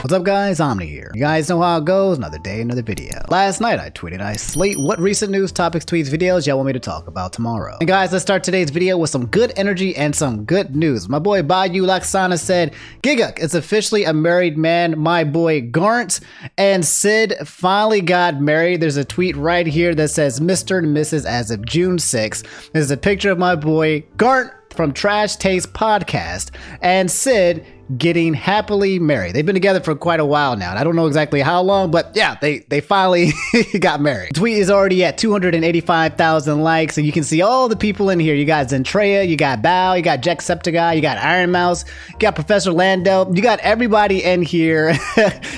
What's up guys, Omni here. You guys know how it goes, another day, another video. Last night I tweeted I slate what recent news topics, tweets, videos y'all want me to talk about tomorrow. And guys, let's start today's video with some good energy and some good news. My boy Bayou Laksana said, Gigguk is officially a married man. My boy Garnt and Sid finally got married. There's a tweet right here that says Mr. and Mrs. as of June 6th. There's a picture of my boy Garnt from Trash Taste Podcast and Sid getting happily married. They've been together for quite a while now. And I don't know exactly how long, but yeah, they finally got married. The tweet is already at 285,000 likes, and you can see all the people in here. You got Zentreya, you got Bao, you got Jacksepticeye, you got Iron Mouse, you got Professor Lando, you got everybody in here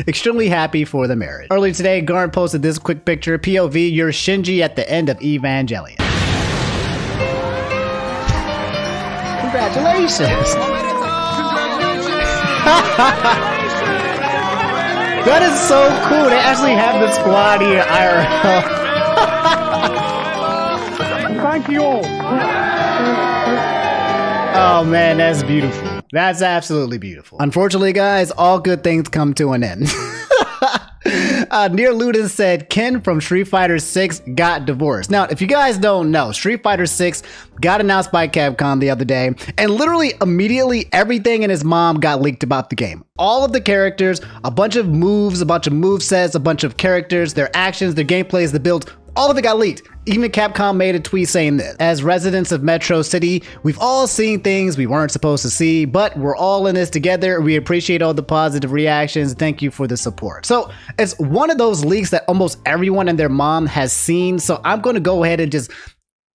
extremely happy for the marriage. Earlier today, Garnt posted this quick picture. POV, you're Shinji at the end of Evangelion. Congratulations. That is so cool. They actually have the squad here IRL. Thank you all. Oh man, that's beautiful. That's absolutely beautiful. Unfortunately, guys, all good things come to an end. Near Ludin said Ken from Street Fighter 6 got divorced. Now, if you guys don't know, Street Fighter 6 got announced by Capcom the other day, and literally immediately everything in his mom got leaked about the game. All of the characters, a bunch of moves, a bunch of movesets, a bunch of characters, their actions, their gameplays, the builds, all of it got leaked. Even Capcom made a tweet saying this. As residents of Metro City, we've all seen things we weren't supposed to see, but we're all in this together. We appreciate all the positive reactions. Thank you for the support. So it's one of those leaks that almost everyone and their mom has seen. So I'm going to go ahead and just,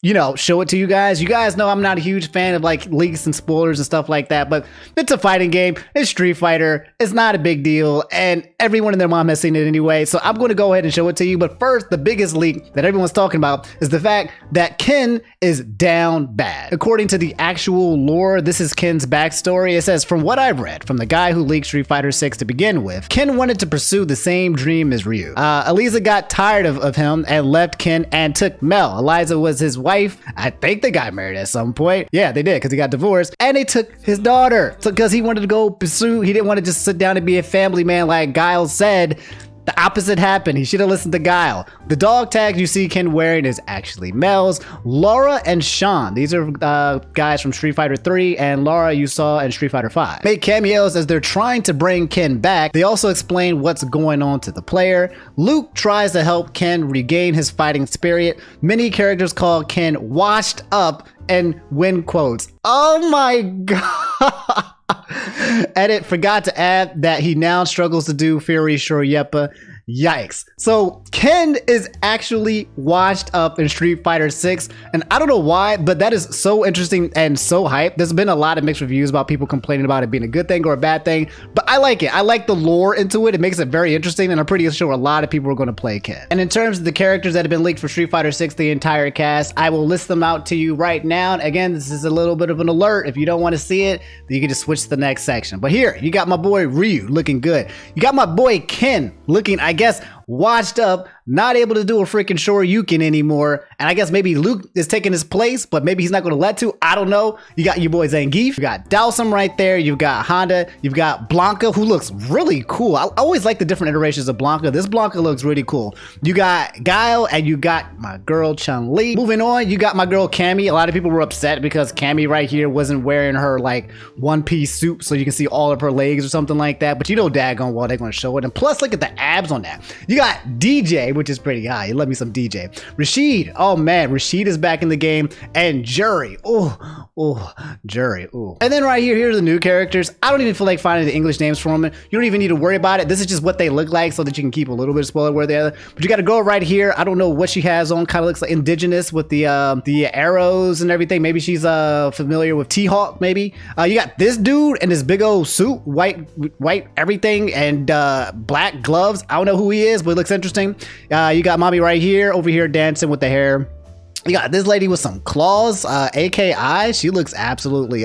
you know, show it to you guys. You guys know I'm not a huge fan of like leaks and spoilers and stuff like that, but it's a fighting game. It's Street Fighter. It's not a big deal. And everyone and their mom has seen it anyway. So I'm going to go ahead and show it to you. But first, the biggest leak that everyone's talking about is the fact that Ken is down bad. According to the actual lore, this is Ken's backstory. It says, from what I've read from the guy who leaked Street Fighter 6 to begin with, Ken wanted to pursue the same dream as Ryu. Eliza got tired of him and left Ken and took Mel. Eliza was his wife. I think they got married at some point. Yeah, they did, because he got divorced. And they took his daughter. So because he wanted to go pursue, he didn't want to just sit down and be a family man like Guile said. The opposite happened. He should have listened to Guile. The dog tag you see Ken wearing is actually Mel's. Laura and Sean, these are guys from Street Fighter 3, and Laura you saw in Street Fighter 5. Make cameos as they're trying to bring Ken back. They also explain what's going on to the player. Luke tries to help Ken regain his fighting spirit. Many characters call Ken washed up and win quotes. Oh my god. Edit forgot to add that he now struggles to do Fury Shoryupa. Yikes. So Ken is actually washed up in Street Fighter 6, and I don't know why, but that is so interesting and so hype. There's been a lot of mixed reviews about people complaining about it being a good thing or a bad thing, but I like it. I like the lore into it. It makes it very interesting, and I'm pretty sure a lot of people are going to play Ken. And in terms of the characters that have been leaked for Street Fighter 6, the entire cast, I will list them out to you right now. And again, this is a little bit of an alert. If you don't want to see it, then you can just switch to the next section. But here, you got my boy Ryu looking good. You got my boy Ken looking, I guess, washed up, not able to do a freaking Shoryuken anymore. And I guess maybe Luke is taking his place, but maybe he's not going to let to. I don't know. You got your boy Zangief. You got Dhalsim right there. You've got Honda. You've got Blanca, who looks really cool. I always like the different iterations of Blanca. This Blanca looks really cool. You got Guile, and you got my girl Chun-Li. Moving on, you got my girl Cammy. A lot of people were upset because Cammy right here wasn't wearing her like one-piece suit so you can see all of her legs or something like that. But you know daggone well they're going to show it. And plus, look at the abs on that. You got DJ, which is pretty high. You love me some DJ. Rashid, oh man, Rashid is back in the game. And Jury, Jury, And then right here, here's the new characters. I don't even feel like finding the English names for them. You don't even need to worry about it. This is just what they look like so that you can keep a little bit of spoiler where they're. But you got to go right here. I don't know what she has on. Kind of looks like indigenous with the arrows and everything. Maybe she's familiar with T-Hawk. Maybe you got this dude in this big old suit, white everything, and black gloves. I don't know who he is, but it looks interesting. You got mommy right here, over here dancing with the hair. You got this lady with some claws, AKI. She looks absolutely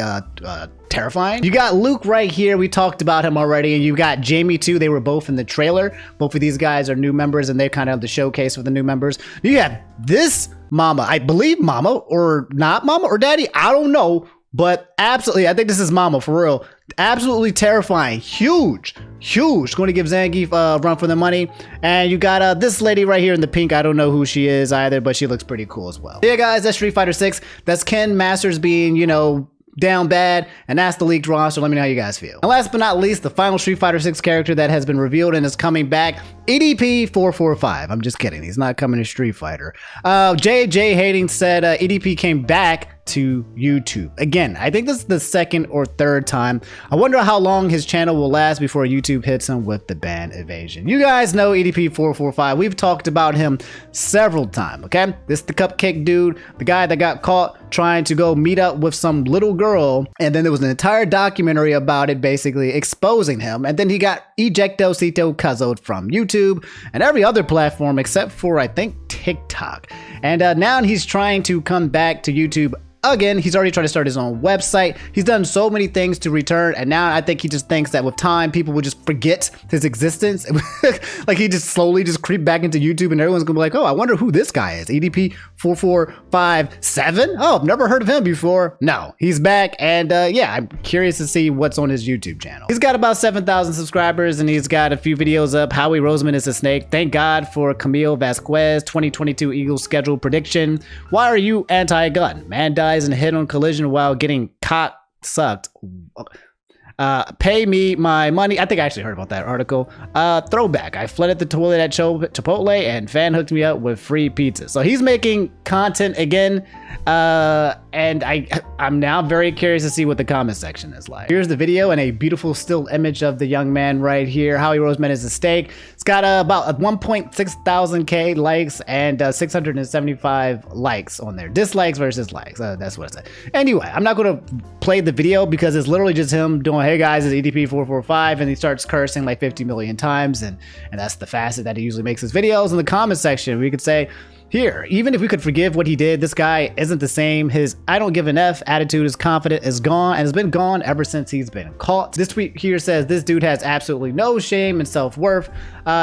terrifying. You got Luke right here. We talked about him already. And you got Jamie too. They were both in the trailer. Both of these guys are new members, and they're kind of the showcase for the new members. You got this mama, I believe mama or not mama or daddy. I don't know. But absolutely, I think this is mama for real. Absolutely terrifying. Huge. Going to give Zangief a run for the money. And you got this lady right here in the pink. I don't know who she is either, but she looks pretty cool as well. Yeah, guys, that's Street Fighter 6. That's Ken Masters being, you know, down bad, and that's the leaked roster. Let me know how you guys feel. And last but not least, the final Street Fighter 6 character that has been revealed and is coming back, EDP445. I'm just kidding. He's not coming to Street Fighter. JJ Hating said EDP came back to YouTube. Again, I think this is the second or third time. I wonder how long his channel will last before YouTube hits him with the ban evasion. You guys know EDP445. We've talked about him several times, okay? This is the cupcake dude, the guy that got caught trying to go meet up with some little girl, and then there was an entire documentary about it basically exposing him, and then he got ejectocitocuzzled from YouTube and every other platform except for, I think, TikTok. And now he's trying to come back to YouTube again. He's already trying to start his own website. He's done so many things to return, and now I think he just thinks that with time, people will just forget his existence. Like he just slowly just creep back into YouTube, and everyone's gonna be like, oh, I wonder who this guy is. EDP4457? Oh, I've never heard of him before. No, he's back, and yeah, I'm curious to see what's on his YouTube channel. He's got about 7,000 subscribers, and he's got a few videos up. Howie Roseman is a snake. Thank God for Camille Vasquez. 2022 Eagles schedule prediction. Why are you anti-gun? Man dies in a head-on collision while getting cock sucked. Pay me my money. I think I actually heard about that article. Throwback. I flooded the toilet at Chipotle and fan hooked me up with free pizza. So he's making content again. And I'm now very curious to see what the comment section is like. Here's the video and a beautiful still image of the young man right here. Howie Roseman is a steak. It's got about 1.6 thousand K likes and 675 likes on there. Dislikes versus likes. That's what I said. Anyway, I'm not going to play the video because it's literally just him doing, hey guys, it's EDP445, and he starts cursing like 50 million times, and that's the facet that he usually makes his videos. In the comment section, we could say, here, even if we could forgive what he did, this guy isn't the same. His I don't give an F attitude is confident is gone and has been gone ever since he's been caught. This tweet here says this dude has absolutely no shame and self-worth.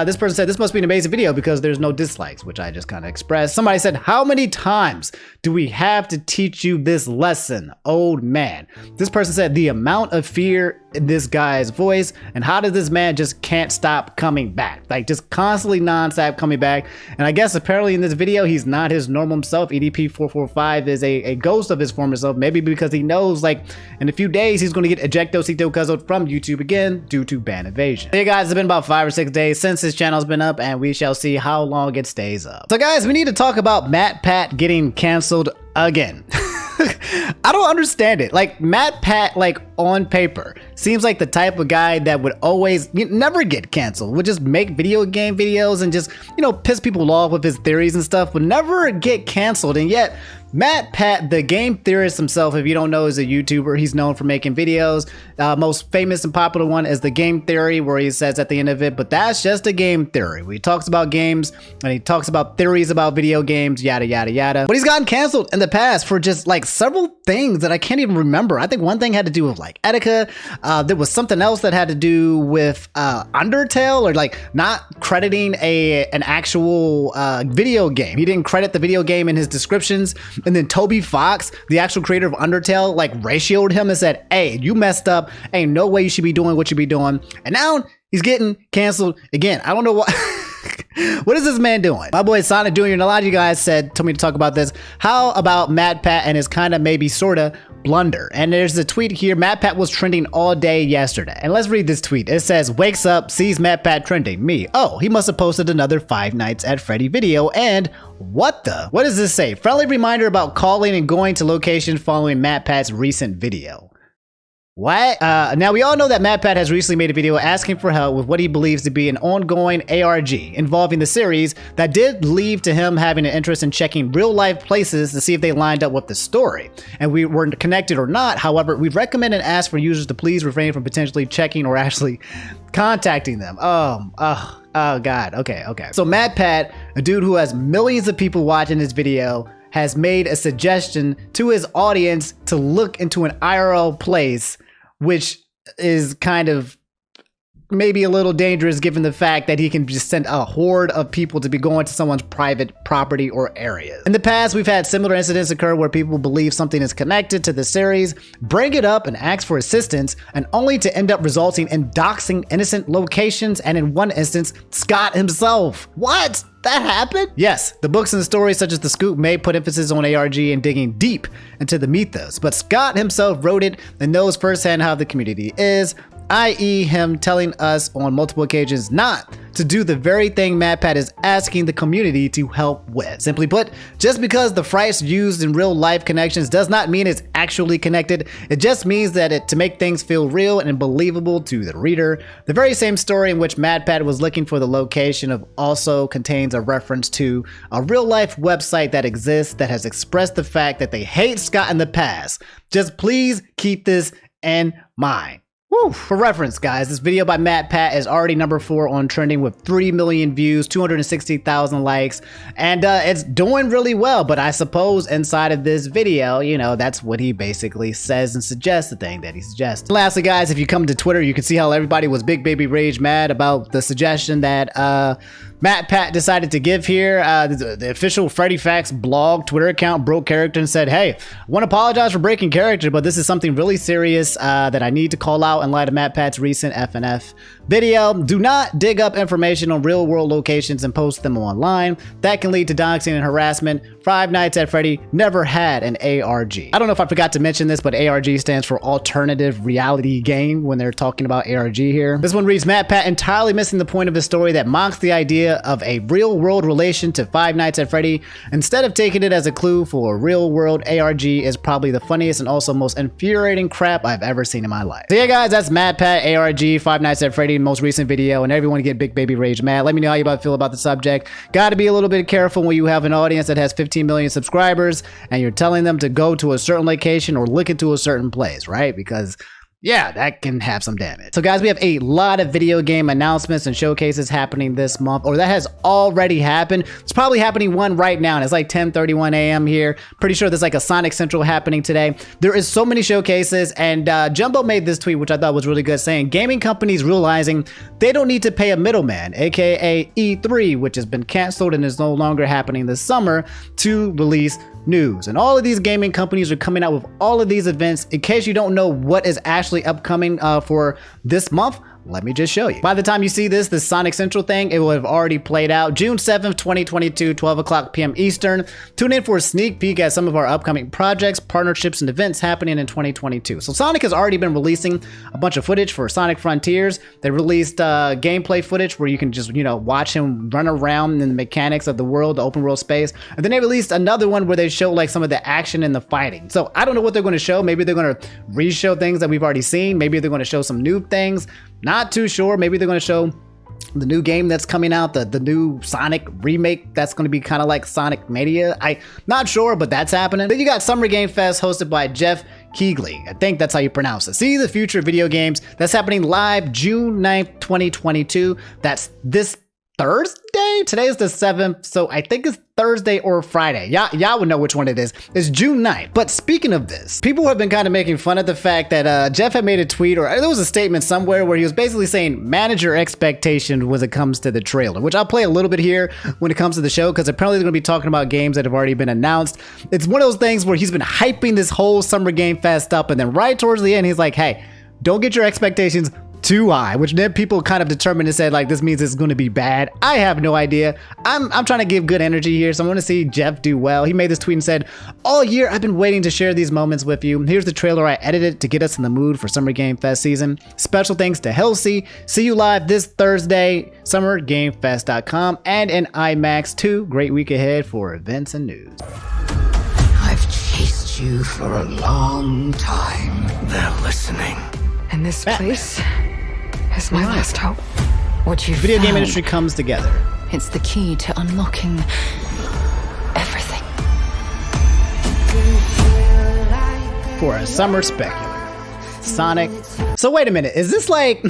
This person said this must be an amazing video because there's no dislikes, which I just kind of expressed. Somebody said, how many times do we have to teach you this lesson, old man? This person said the amount of fear in this guy's voice, and how does this man just can't stop coming back? Like just constantly non-stop coming back. And I guess apparently in this video, he's not his normal self. EDP445 is a ghost of his former self, maybe because he knows like in a few days he's going to get ejectocitocuzzled from YouTube again due to ban evasion. Hey guys, it's been about 5 or 6 days since his channel's been up, and we shall see how long it stays up. So guys, we need to talk about MatPat getting canceled again. I don't understand it. Like MatPat, like on paper, seems like the type of guy that would always never get canceled, would just make video game videos and just, you know, piss people off with his theories and stuff, would never get canceled. And yet MatPat, the game theorist himself, if you don't know, is a YouTuber. He's known for making videos. Most famous and popular one is the game theory, where he says at the end of it, but that's just a game theory. Where he talks about games and he talks about theories about video games, yada, yada, yada. But he's gotten canceled in the past for just like several things that I can't even remember. I think one thing had to do with like etiquette. There was something else that had to do with Undertale, or like not crediting an actual video game. He didn't credit the video game in his descriptions. And then Toby Fox, the actual creator of Undertale, like ratioed him and said, hey, you messed up. Ain't no way you should be doing what you be doing. And now he's getting canceled again. I don't know what. What is this man doing? My boy Sonic Jr. and a lot of you guys told me to talk about this. How about MatPat and his kind of maybe sorta blunder? And there's a tweet here. MatPat was trending all day yesterday. And let's read this tweet. It says, wakes up, sees MatPat trending. Me. Oh, he must have posted another Five Nights at Freddy video. And what does this say? Friendly reminder about calling and going to location following MatPat's recent video. What? Now we all know that MatPat has recently made a video asking for help with what he believes to be an ongoing ARG involving the series that did lead to him having an interest in checking real life places to see if they lined up with the story. And we were connected or not. However, we recommend and ask for users to please refrain from potentially checking or actually contacting them. Oh God. Okay. So MatPat, a dude who has millions of people watching this video, has made a suggestion to his audience to look into an IRL place, which is kind of maybe a little dangerous given the fact that he can just send a horde of people to be going to someone's private property or areas. In the past, we've had similar incidents occur where people believe something is connected to the series, bring it up and ask for assistance, and only to end up resulting in doxing innocent locations, and in one instance, Scott himself. What? That happened? Yes, the books and stories such as The Scoop may put emphasis on ARG and digging deep into the mythos, but Scott himself wrote it and knows firsthand how the community is, i.e. him telling us on multiple occasions not to do the very thing MatPat is asking the community to help with. Simply put, just because the frights used in real life connections does not mean it's actually connected. It just means that to make things feel real and believable to the reader. The very same story in which MatPat was looking for the location of also contains a reference to a real life website that exists that has expressed the fact that they hate Scott in the past. Just please keep this in mind. Woo. For reference, guys, this video by MatPat is already number 4 on trending with 3 million views, 260,000 likes, and it's doing really well. But I suppose inside of this video, you know, that's what he basically says and suggests, the thing that he suggests. Lastly, guys, if you come to Twitter, you can see how everybody was big baby rage mad about the suggestion that MatPat decided to give here. The official Freddy Facts blog Twitter account broke character and said, hey, I want to apologize for breaking character, but this is something really serious that I need to call out in light of MatPat's recent FNF video. Do not dig up information on real world locations and post them online. That can lead to doxing and harassment. Five Nights at Freddy never had an ARG. I don't know if I forgot to mention this, but ARG stands for Alternative Reality Game when they're talking about ARG here. This one reads, MatPat entirely missing the point of his story that mocks the idea of a real world relation to Five Nights at Freddy. Instead of taking it as a clue for a real world, ARG is probably the funniest and also most infuriating crap I've ever seen in my life. So yeah, guys, that's MatPat, ARG, Five Nights at Freddy, most recent video, and everyone get big baby rage mad. Let me know how you feel about the subject. Gotta be a little bit careful when you have an audience that has 15 million subscribers and you're telling them to go to a certain location or look into a certain place, right? Because yeah, that can have some damage. So guys, we have a lot of video game announcements and showcases happening this month, or that has already happened. It's probably happening one right now, and it's like 10:31 a.m. here. Pretty sure there's like a Sonic Central happening today. There is so many showcases, and Jumbo made this tweet, which I thought was really good, saying gaming companies realizing they don't need to pay a middleman, aka E3, which has been canceled and is no longer happening this summer, to release news. And all of these gaming companies are coming out with all of these events. In case you don't know what is actually upcoming for this month, let me just show you. By the time you see this Sonic Central thing, it will have already played out. June 7th, 2022, 12 o'clock p.m. Eastern. Tune in for a sneak peek at some of our upcoming projects, partnerships, and events happening in 2022. So Sonic has already been releasing a bunch of footage for Sonic Frontiers. They released gameplay footage where you can just, you know, watch him run around in the mechanics of the world, the open world space. And then they released another one where they show like some of the action and the fighting. So I don't know what they're going to show. Maybe they're going to re-show things that we've already seen. Maybe they're going to show some new things. Not too sure. Maybe they're going to show the new game that's coming out, the new Sonic remake that's going to be kind of like Sonic Mania. I'm not sure, but that's happening. Then you got Summer Game Fest hosted by Jeff Keighley. I think that's how you pronounce it. See the future of video games. That's happening live June 9th, 2022. That's this Thursday? Today's the 7th, so I think it's Thursday or Friday. Y'all would know which one it is. It's June 9th. But speaking of this, people have been kind of making fun of the fact that Jeff had made a tweet, or there was a statement somewhere where he was basically saying manage your expectations when it comes to the trailer, which I'll play a little bit here when it comes to the show, because apparently they're going to be talking about games that have already been announced. It's one of those things where he's been hyping this whole Summer Game Fest up, and then right towards the end, he's like, hey, don't get your expectations too high, which then people kind of determined and said like this means it's going to be bad. I have no idea. I'm trying to give good energy here, so I want to see Jeff do well. He made this tweet and said, all year I've been waiting to share these moments with you. Here's the trailer I edited to get us in the mood for Summer Game Fest season. Special thanks to Halsey. See you live this Thursday, summergamefest.com, and in IMAX 2. Great week ahead for events and news. I've chased you for a long time. They're listening. And this place is my last hope. What you Video game industry comes together. It's the key to unlocking everything. For a summer specular. Sonic. So wait a minute, is this like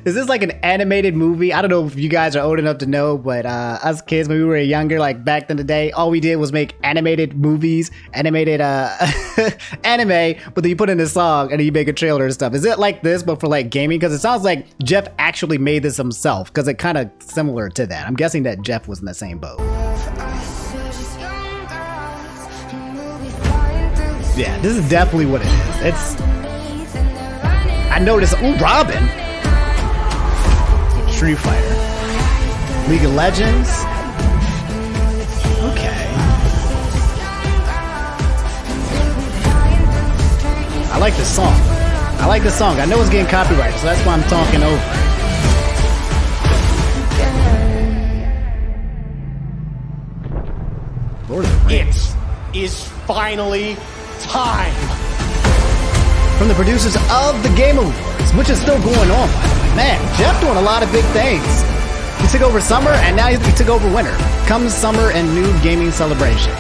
Is this like an animated movie? I don't know if you guys are old enough to know, but us kids, when we were younger, like back in the day, all we did was make animated movies, animated anime, but then you put in a song and then you make a trailer and stuff. Is it like this, but for like gaming? Because it sounds like Jeff actually made this himself, because it kind of similar to that. I'm guessing that Jeff was in the same boat. Yeah, this is definitely what it is. It's... I noticed... Ooh, Robin! Street Fighter. League of Legends. Okay. I like this song. I like this song. I know it's getting copyrighted, so that's why I'm talking over it. Lord of the Rings. It is finally time. From the producers of the Game Awards, which is still going on, by the way. Man, Jeff doing a lot of big things. He took over summer, and now he took over winter. Comes summer and new gaming celebration.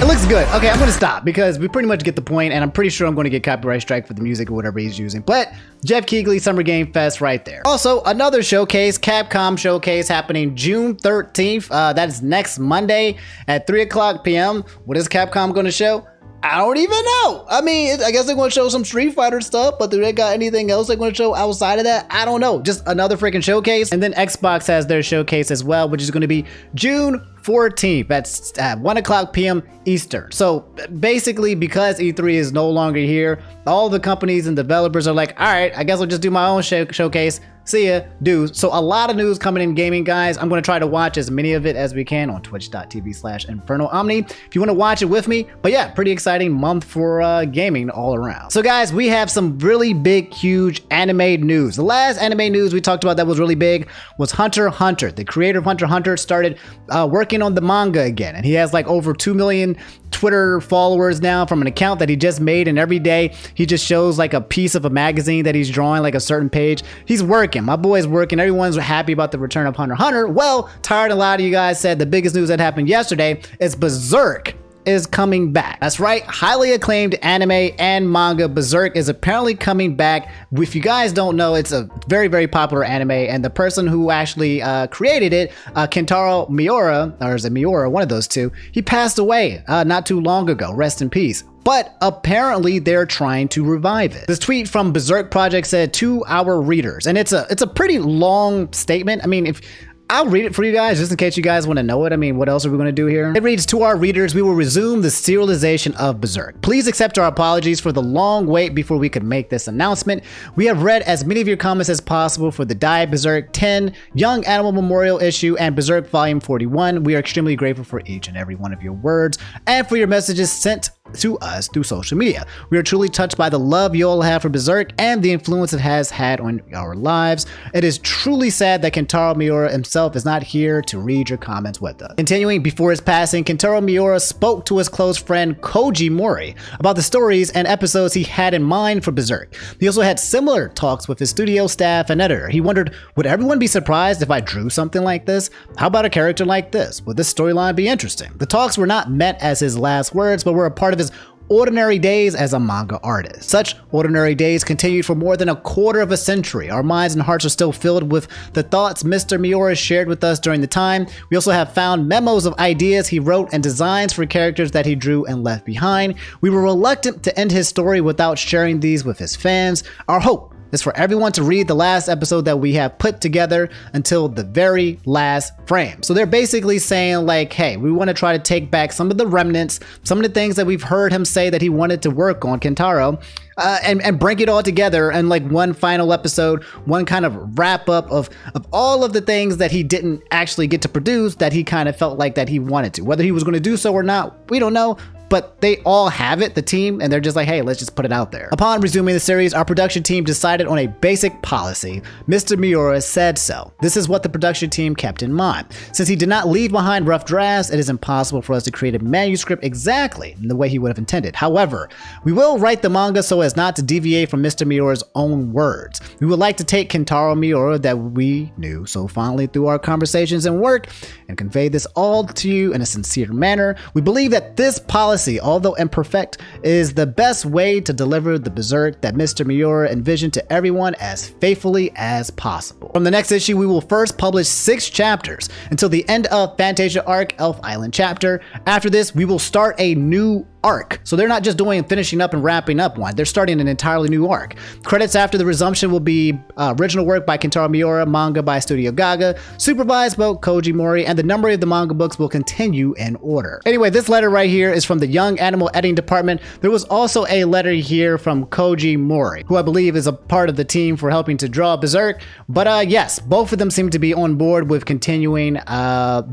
It looks good. Okay, I'm going to stop because we pretty much get the point, and I'm pretty sure I'm going to get copyright strike for the music or whatever he's using. But Jeff Keighley Summer Game Fest right there. Also, another showcase, Capcom showcase happening June 13th. That is next Monday at 3 o'clock p.m. What is Capcom going to show? I don't even know. I mean, I guess they're going to show some Street Fighter stuff, but do they got anything else they're going to show outside of that? I don't know. Just another freaking showcase. And then Xbox has their showcase as well, which is going to be June 14th. That's at 1 o'clock p.m. Eastern. So basically, because E3 is no longer here, all the companies and developers are like, all right, I guess I'll just do my own showcase. See ya, dudes. So a lot of news coming in gaming, guys. I'm going to try to watch as many of it as we can on twitch.tv/InfernoOmni if you want to watch it with me. But yeah, pretty exciting month for gaming all around. So guys, we have some really big, huge anime news. The last anime news we talked about that was really big was Hunter x Hunter. The creator of Hunter x Hunter started working on the manga again, and he has like over 2 million Twitter followers now from an account that he just made, and every day he just shows like a piece of a magazine that he's drawing, like a certain page. He's working. My boy's working. Everyone's happy about the return of Hunter x Hunter. Well, tired a lot of you guys said the biggest news that happened yesterday is Berserk is coming back. That's right, highly acclaimed anime and manga Berserk is apparently coming back. If you guys don't know, it's a very, very popular anime, and the person who actually created it, Kentaro Miura, or is it Miura, one of those two, he passed away not too long ago. Rest in peace. But apparently they're trying to revive it. This tweet from Berserk Project said, "To our readers," and it's a pretty long statement. I mean, if I'll read it for you guys just in case you guys want to know it. I mean, what else are we going to do here? It reads, "To our readers, we will resume the serialization of Berserk. Please accept our apologies for the long wait before we could make this announcement. We have read as many of your comments as possible for the Die Berserk 10, Young Animal Memorial issue, and Berserk Volume 41. We are extremely grateful for each and every one of your words and for your messages sent to us through social media. We are truly touched by the love you all have for Berserk and the influence it has had on our lives. It is truly sad that Kentaro Miura himself is not here to read your comments with us." Continuing, before his passing, Kentaro Miura spoke to his close friend Koji Mori about the stories and episodes he had in mind for Berserk. He also had similar talks with his studio staff and editor. He wondered, would everyone be surprised if I drew something like this? How about a character like this? Would this storyline be interesting? The talks were not meant as his last words, but were a part of his ordinary days as a manga artist. Such ordinary days continued for more than a quarter of a century. Our minds and hearts are still filled with the thoughts Mr. Miura shared with us during the time. We also have found memos of ideas he wrote and designs for characters that he drew and left behind. We were reluctant to end his story without sharing these with his fans. Our hope is for everyone to read the last episode that we have put together until the very last frame. So they're basically saying like, hey, we want to try to take back some of the remnants, some of the things that we've heard him say that he wanted to work on, Kentaro, and bring it all together in like one final episode, one kind of wrap up of all of the things that he didn't actually get to produce that he kind of felt like that he wanted to. Whether he was going to do so or not, we don't know. But they all have it, the team, and they're just like, hey, let's just put it out there. Upon resuming the series, our production team decided on a basic policy. Mr. Miura said so. This is what the production team kept in mind. Since he did not leave behind rough drafts, it is impossible for us to create a manuscript exactly in the way he would have intended. However, we will write the manga so as not to deviate from Mr. Miura's own words. We would like to take Kentaro Miura that we knew so fondly through our conversations and work and convey this all to you in a sincere manner. We believe that this policy policy, although imperfect, is the best way to deliver the Berserk that Mr. Miura envisioned to everyone as faithfully as possible. From the next issue, we will first publish 6 chapters until the end of Fantasia Arc Elf Island chapter. After this, we will start a new arc. So they're not just finishing up and wrapping up one, they're starting an entirely new arc. Credits after the resumption will be original work by Kentaro Miura, manga by Studio Gaga, supervised by Koji Mori, and the number of the manga books will continue in order. Anyway, this letter right here is from the Young Animal Editing Department. There was also a letter here from Koji Mori, who I believe is a part of the team for helping to draw Berserk. But yes, both of them seem to be on board with continuing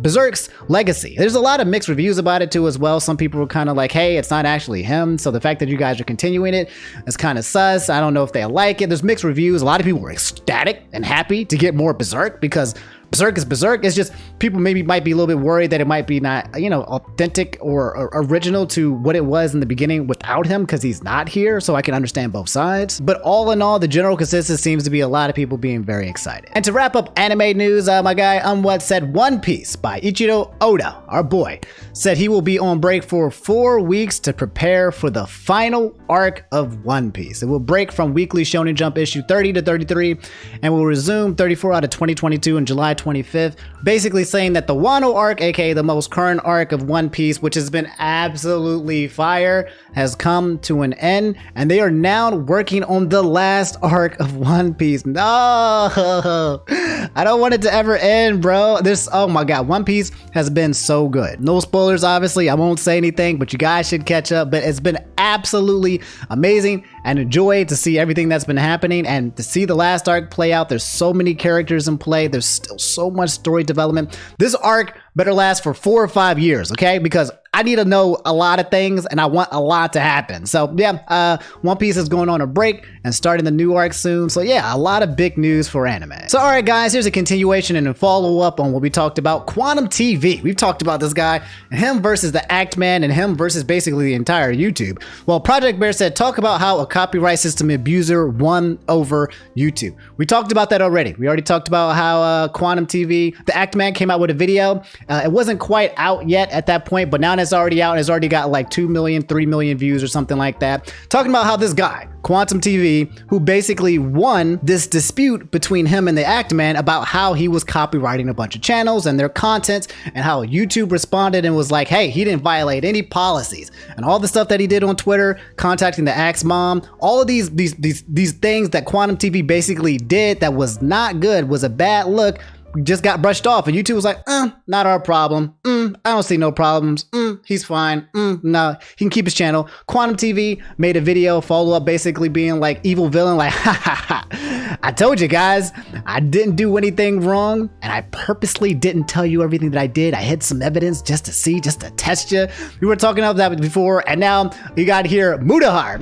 Berserk's legacy. There's a lot of mixed reviews about it too as well. Some people were kind of like, hey, it's not actually him, so the fact that you guys are continuing it is kind of sus. I don't know if they like it. There's mixed reviews. A lot of people were ecstatic and happy to get more Berserk because Berserk is Berserk. It's just people maybe might be a little bit worried that it might be not, authentic or original to what it was in the beginning without him because he's not here. So I can understand both sides. But all in all, the general consensus seems to be a lot of people being very excited. And to wrap up anime news, my guy Unwhat said One Piece by Ichiro Oda, our boy, said he will be on break for 4 weeks to prepare for the final arc of One Piece. It will break from Weekly Shonen Jump issue 30 to 33 and will resume 34 out of 2022 in July 25th, basically saying that the Wano arc, aka the most current arc of One Piece, which has been absolutely fire, has come to an end, and they are now working on the last arc of One Piece. No, I don't want it to ever end, bro. Oh my god, One Piece has been so good. No spoilers, obviously. I won't say anything, but you guys should catch up. But it's been absolutely amazing and a joy to see everything that's been happening and to see the last arc play out. There's so many characters in play. There's still so much story development. This arc better last for 4 or 5 years, okay? Because I need to know a lot of things and I want a lot to happen. So yeah, One Piece is going on a break and starting the new arc soon. So yeah, a lot of big news for anime. So all right, guys, here's a continuation and a follow-up on what we talked about. QuantumTV. We've talked about this guy and him versus the Act Man and him versus basically the entire YouTube. Well, Project Bear said, talk about how a copyright system abuser won over YouTube. We talked about that already. We already talked about how QuantumTV, the Act Man came out with a video. It wasn't quite out yet at that point, but now it's already out and it's already got like 2 million, 3 million views or something like that. Talking about how this guy, QuantumTV, who basically won this dispute between him and the Act Man about how he was copywriting a bunch of channels and their content, and how YouTube responded and was like, hey, he didn't violate any policies, and all the stuff that he did on Twitter, contacting the Act's mom, all of these things that QuantumTV basically did that was not good, was a bad look, just got brushed off, and YouTube was like, not our problem. I don't see no problems. He's fine. No, he can keep his channel. QuantumTV made a video follow up, basically being like evil villain, like, ha ha ha. I told you guys, I didn't do anything wrong, and I purposely didn't tell you everything that I did. I hid some evidence just to see, just to test you. We were talking about that before, and now you got here Mudahar.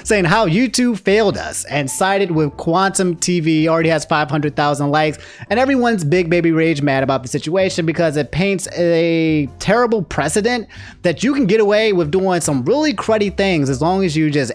Saying how YouTube failed us and sided with QuantumTV. Already has 500,000 likes, and everyone's big baby rage mad about the situation because it paints a terrible precedent that you can get away with doing some really cruddy things as long as you just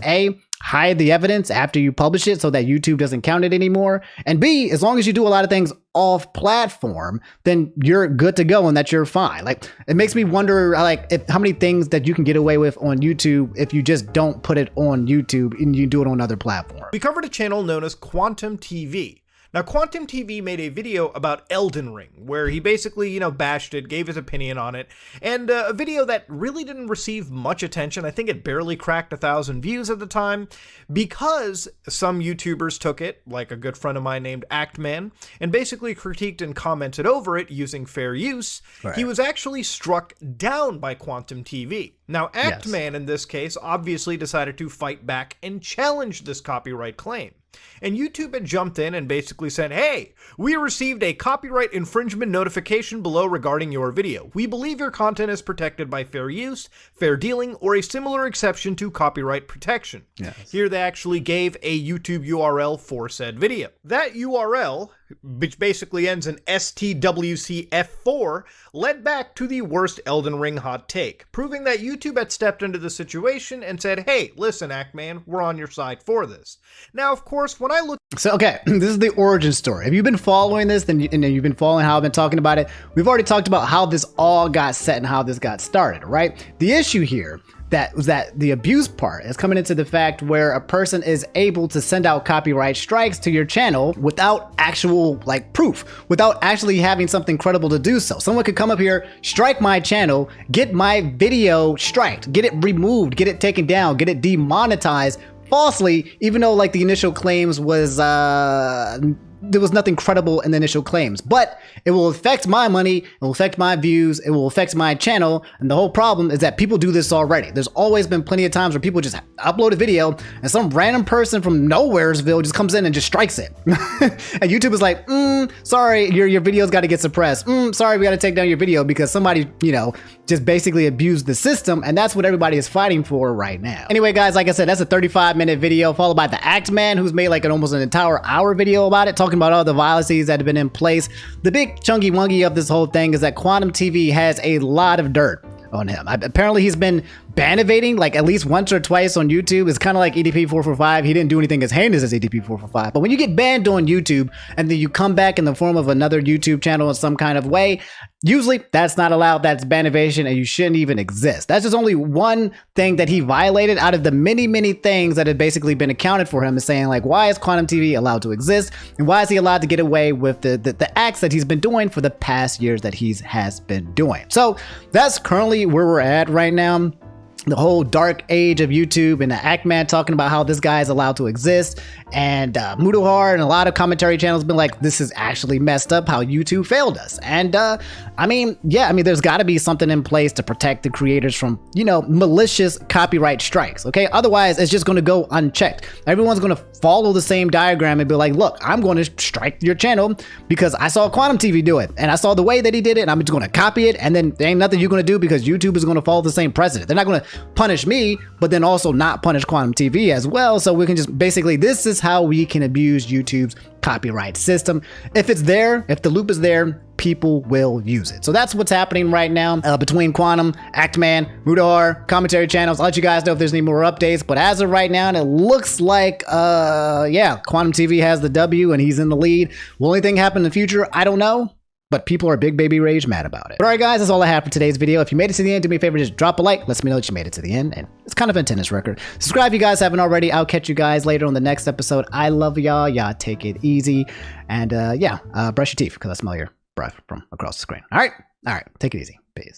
hide the evidence after you publish it so that YouTube doesn't count it anymore, and B, as long as you do a lot of things off platform, then you're good to go and that you're fine. Like, it makes me wonder, like, how many things that you can get away with on YouTube if you just don't put it on YouTube and you do it on other platforms. We covered a channel known as QuantumTV. Now, QuantumTV made a video about Elden Ring, where he basically, bashed it, gave his opinion on it, and a video that really didn't receive much attention. I think it barely cracked 1,000 views at the time, because some YouTubers took it, like a good friend of mine named Actman, and basically critiqued and commented over it using fair use. Right. He was actually struck down by QuantumTV. Now, Actman, in this case, obviously decided to fight back and challenge this copyright claim. And YouTube had jumped in and basically said, hey, we received a copyright infringement notification below regarding your video. We believe your content is protected by fair use, fair dealing, or a similar exception to copyright protection. Yes. Here they actually gave a YouTube URL for said video. That URL, which basically ends in STWCF4, led back to the worst Elden Ring hot take, proving that YouTube had stepped into the situation and said, hey, listen, Actman, we're on your side for this. Now, of course, when I look So, okay, this is the origin story. If you've been following this, then you've been following how I've been talking about it. We've already talked about how this all got set and how this got started, right? The issue here was that the abuse part is coming into the fact where a person is able to send out copyright strikes to your channel without actual like proof, without actually having something credible to do so. Someone could come up here, strike my channel, get my video striked, get it removed, get it taken down, get it demonetized falsely, even though like the initial claims was there was nothing credible in the initial claims, but it will affect my money, it will affect my views, it will affect my channel. And the whole problem is that people do this already. There's always been plenty of times where people just upload a video and some random person from nowheresville just comes in and just strikes it. And YouTube is like, sorry, your video's got to get suppressed. Sorry, we got to take down your video because somebody, you know, just basically abused the system. And that's what everybody is fighting for right now. Anyway, guys, like I said, that's a 35-minute video followed by the Act Man, who's made like almost an entire hour video about it, talking about all the violations that have been in place. The big chunky wungy of this whole thing is that QuantumTV has a lot of dirt on him. Apparently he's been ban evading like at least once or twice on YouTube. It's kind of like EDP445. He didn't do anything as heinous as EDP445. But when you get banned on YouTube and then you come back in the form of another YouTube channel in some kind of way, usually that's not allowed. That's ban evasion and you shouldn't even exist. That's just only one thing that he violated out of the many, many things that have basically been accounted for him, is saying like, why is QuantumTV allowed to exist? And why is he allowed to get away with the acts that he's been doing for the past years that he has been doing? So that's currently where we're at right now. The whole dark age of YouTube, and the Act Man talking about how this guy is allowed to exist, and Mudohar and a lot of commentary channels been like, this is actually messed up how YouTube failed us. And I mean, there's got to be something in place to protect the creators from, you know, malicious copyright strikes. Okay, otherwise it's just going to go unchecked. Everyone's going to follow the same diagram and be like, look, I'm going to strike your channel because I saw QuantumTV do it and I saw the way that he did it, and I'm just going to copy it, and then there ain't nothing you're going to do because YouTube is going to follow the same precedent. They're not going to punish me, but then also not punish QuantumTV as well. So we can just basically, this is how we can abuse YouTube's copyright system. If it's there, if the loop is there, people will use it. So that's what's happening right now between Quantum, Actman, Mudohar, commentary channels. I'll let you guys know if there's any more updates, but as of right now, it looks like QuantumTV has the W and he's in the lead. Will anything happen in the future? I don't know, but people are big baby rage mad about it. But all right, guys, that's all I have for today's video. If you made it to the end, do me a favor, just drop a like. Lets me know that you made it to the end, and it's kind of a tennis record. Subscribe if you guys haven't already. I'll catch you guys later on the next episode. I love y'all. Y'all take it easy. And brush your teeth because I smell your breath from across the screen. All right. Take it easy. Peace.